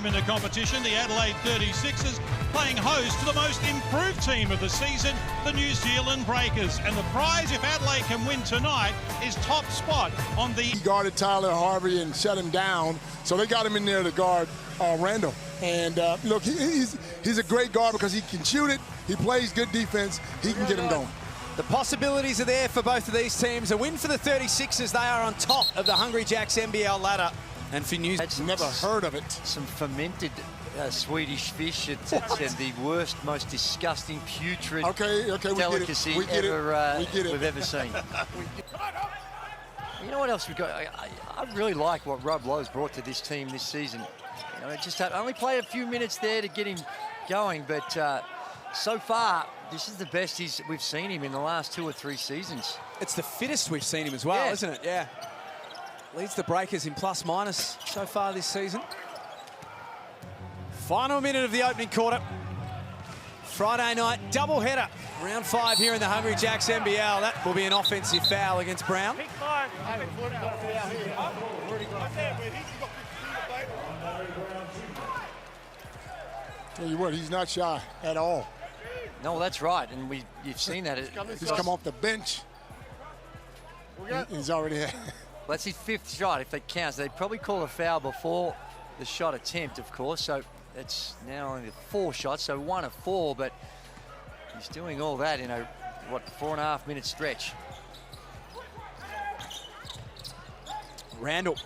In the competition, the Adelaide 36ers playing host to the most improved team of the season, the New Zealand Breakers. And the prize, if Adelaide can win tonight, is top spot on the... He guarded Tyler Harvey and shut him down, so they got him in there to guard Randall. And look, he's a great guard because he can shoot it, he plays good defense, he can get him going. The possibilities are there for both of these teams. A win for the 36ers, they are on top of the Hungry Jacks NBL ladder. And for New Zealand, never heard of it. Some fermented Swedish fish. It's the worst, most disgusting, putrid delicacy we've ever seen. You know what else we've got? I really like what Rob Lowe's brought to this team this season. You know, just only played a few minutes there to get him going, but so far, this is the best we've seen him in the last 2 or 3 seasons. It's the fittest we've seen him as well, isn't it? Yeah. Leads the Breakers in plus-minus so far this season. Final minute of the opening quarter. Friday night doubleheader. Round 5 here in the Hungry Jacks NBL. That will be an offensive foul against Brown. Tell you what, he's not shy at all. No, that's right, and you've seen that. He's come off the bench. He's already had. Well, that's his 5th shot, if that counts. They'd probably call a foul before the shot attempt, of course, so it's now only 4 shots, so 1 of 4, but he's doing all that in a, 4.5-minute stretch. Randall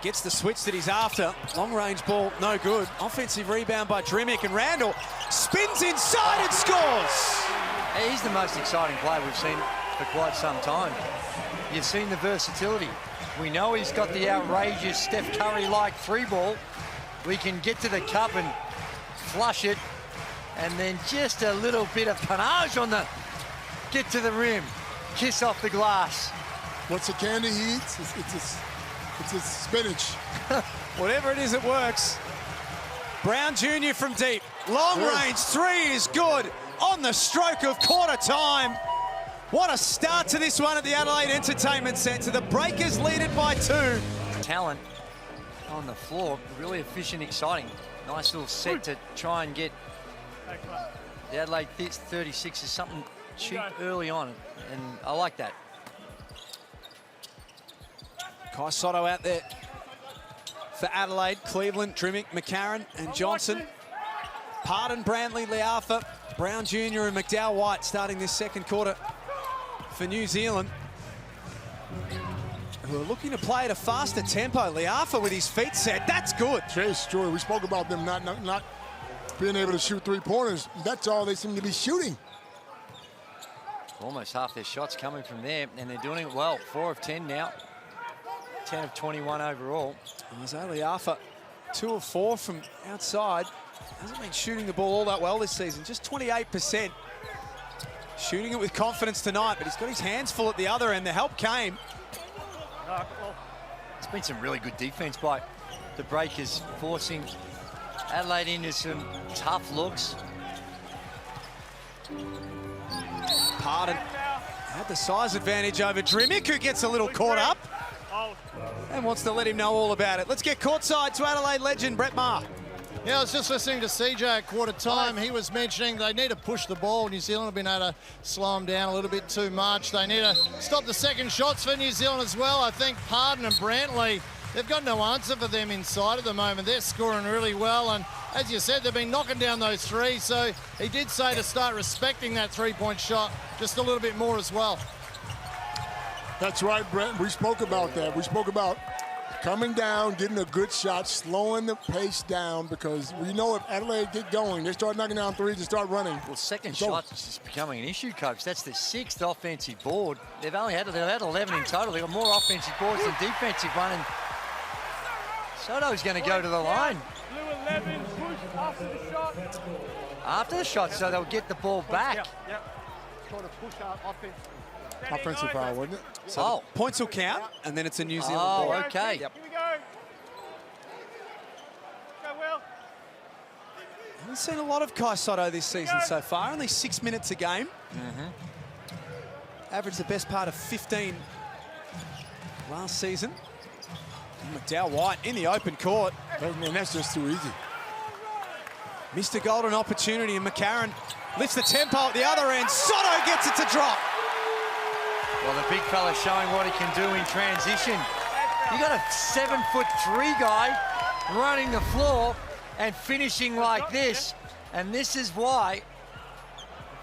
gets the switch that he's after. Long-range ball, no good. Offensive rebound by Drimmick, and Randall spins inside and scores! Hey, he's the most exciting player we've seen for quite some time. You've seen the versatility. We know he's got the outrageous Steph Curry-like 3-ball. We can get to the cup and flush it, and then just a little bit of panache on the get to the rim, kiss off the glass. What's the candy he eats? It's his spinach. Whatever it is, it works. Brown Jr. from deep. Long-range 3 is good on the stroke of quarter time. What a start to this one at the Adelaide Entertainment Centre. The Breakers lead it by 2. Talent on the floor, really efficient, exciting. Nice little set to try and get the Adelaide 36 is something cheap early on, and I like that. Kai Sotto out there for Adelaide, Cleveland, Drimmick, McCarron and Johnson. Pardon, Brantley, Leafa, Brown Jr. and McDowell White starting this second quarter for New Zealand, who are looking to play at a faster tempo. Leafa with his feet set, that's good. Chase, Joy, we spoke about them not being able to shoot 3-pointers. That's all they seem to be shooting. Almost half their shots coming from there, and they're doing it well. 4 of 10 now. 10 of 21 overall. Jose Leafa, 2 of 4 from outside. Hasn't been shooting the ball all that well this season, just 28%. Shooting it with confidence tonight, but he's got his hands full at the other end. The help came. It's been some really good defense by the Breakers, forcing Adelaide into some tough looks. Pardon had the size advantage over Drimmick, who gets a little caught up and wants to let him know all about it. Let's get courtside to Adelaide legend Brett Maher. Yeah, I was just listening to CJ at quarter time. He was mentioning they need to push the ball. New Zealand have been able to slow them down a little bit too much. They need to stop the second shots for New Zealand as well. I think Pardon and Brantley, they've got no answer for them inside at the moment. They're scoring really well, and as you said, they've been knocking down those threes. So he did say to start respecting that three-point shot just a little bit more as well. That's right, Brent. We spoke about that. We spoke about coming down, getting a good shot, slowing the pace down, because we know if Adelaide get going, they start knocking down threes and start running. Well, second shot is becoming an issue, Coach. That's the 6th offensive board. They've had 11 in total. They've got more offensive boards than defensive one, and Sotto's going to go to the line. Blue 11, push after the shot. After the shot, so they'll get the ball back. Try to push out offense. Offensive foul, wasn't it? So points will count, and then it's a New Zealand ball. Oh, okay. Here we go. Go, Will. Haven't seen a lot of Kai Sotto this season so far. Only 6 minutes a game. Averaged the best part of 15 last season. McDowell White in the open court. Man, that's just too easy. Missed a golden opportunity, and McCarron lifts the tempo at the other end. Sotto gets it to drop. Well, the big fella showing what he can do in transition. You got a 7'3" guy running the floor and finishing like this. And this is why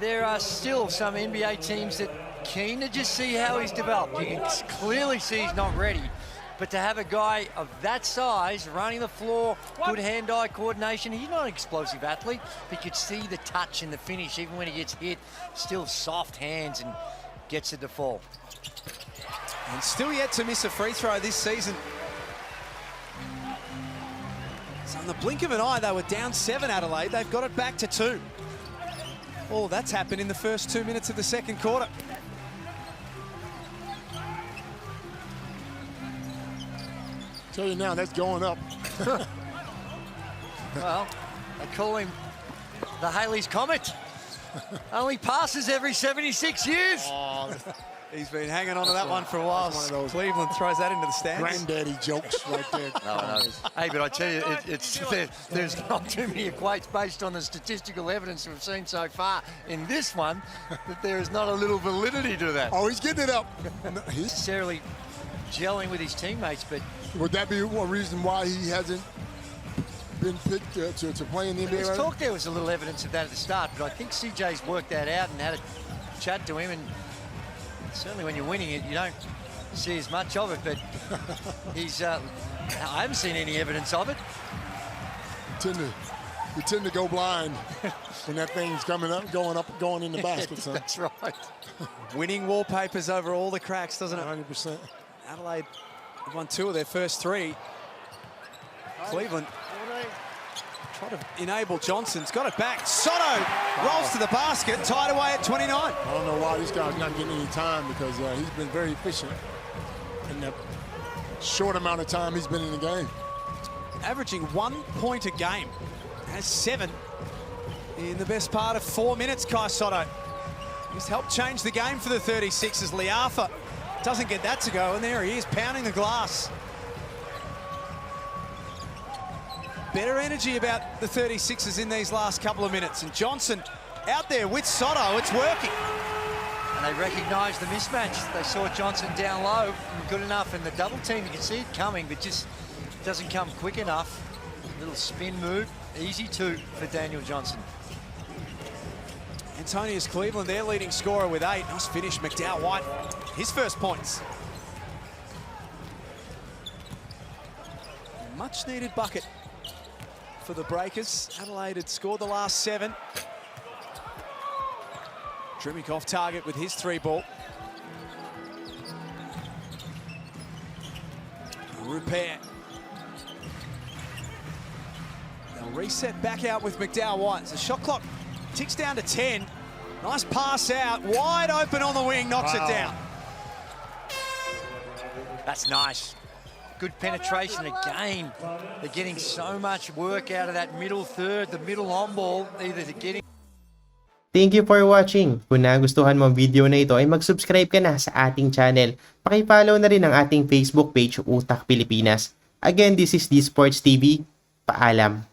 there are still some NBA teams that keen to just see how he's developed. You can clearly see he's not ready. But to have a guy of that size running the floor, good hand-eye coordination, he's not an explosive athlete, but you could see the touch and the finish, even when he gets hit, still soft hands and gets it to fall. And still yet to miss a free throw this season. So in the blink of an eye, they were down 7, Adelaide. They've got it back to 2. All that's happened in the first 2 minutes of the second quarter. Tell you now, that's going up. Well, they call him the Haley's Comet. Only passes every 76 years. Oh, He's been hanging on to that one for a while. One of those Cleveland throws that into the stands. granddaddy jokes right there. No. Hey, but I tell you, there's not too many equates based on the statistical evidence we've seen so far in this one that there is not a little validity to that. Oh, he's getting it up. Necessarily gelling with his teammates, but Would that be one reason why he hasn't been picked to play in the NBA? there's talk there was a little evidence of that at the start, but I think CJ's worked that out and had a chat to him, and certainly when you're winning it, you don't see as much of it, but he's, I haven't seen any evidence of it. You tend to go blind when that thing's coming up, going in the basket. Son. That's right. Winning wallpapers over all the cracks, doesn't it? 100%. Adelaide have won 2 of their first 3. Cleveland try to enable Johnson's got it back. Sotto rolls to the basket, tied away at 29. I don't know why this guy's not getting any time because he's been very efficient in that short amount of time he's been in the game. Averaging 1 point a game. Has 7 in the best part of 4 minutes, Kai Sotto. He's helped change the game for the 36ers. Liafa doesn't get that to go, and there he is, pounding the glass. Better energy about the 36ers in these last couple of minutes. And Johnson out there with Sotto. It's working. And they recognise the mismatch. They saw Johnson down low, good enough in the double team. You can see it coming, but just doesn't come quick enough. Little spin move, easy 2 for Daniel Johnson. Antonius Cleveland, their leading scorer with 8. Nice finish, McDowell White, his first points. Much needed bucket for the Breakers. Adelaide had scored the last 7. Drimic off target with his 3 ball. Rupert. They'll reset back out with McDowell White. The shot clock ticks down to 10. Nice pass out, wide open on the wing, knocks it down. That's nice. Good penetration again. They're getting so much work out of that middle third, the middle on ball, either to getting. Thank you for watching. Kung nagustuhan mo ang video na ito ay mag-subscribe ka na sa ating channel. Paki-follow na rin ang ating Facebook page, Utak Pilipinas. Again, this is D Sports TV. Paalam.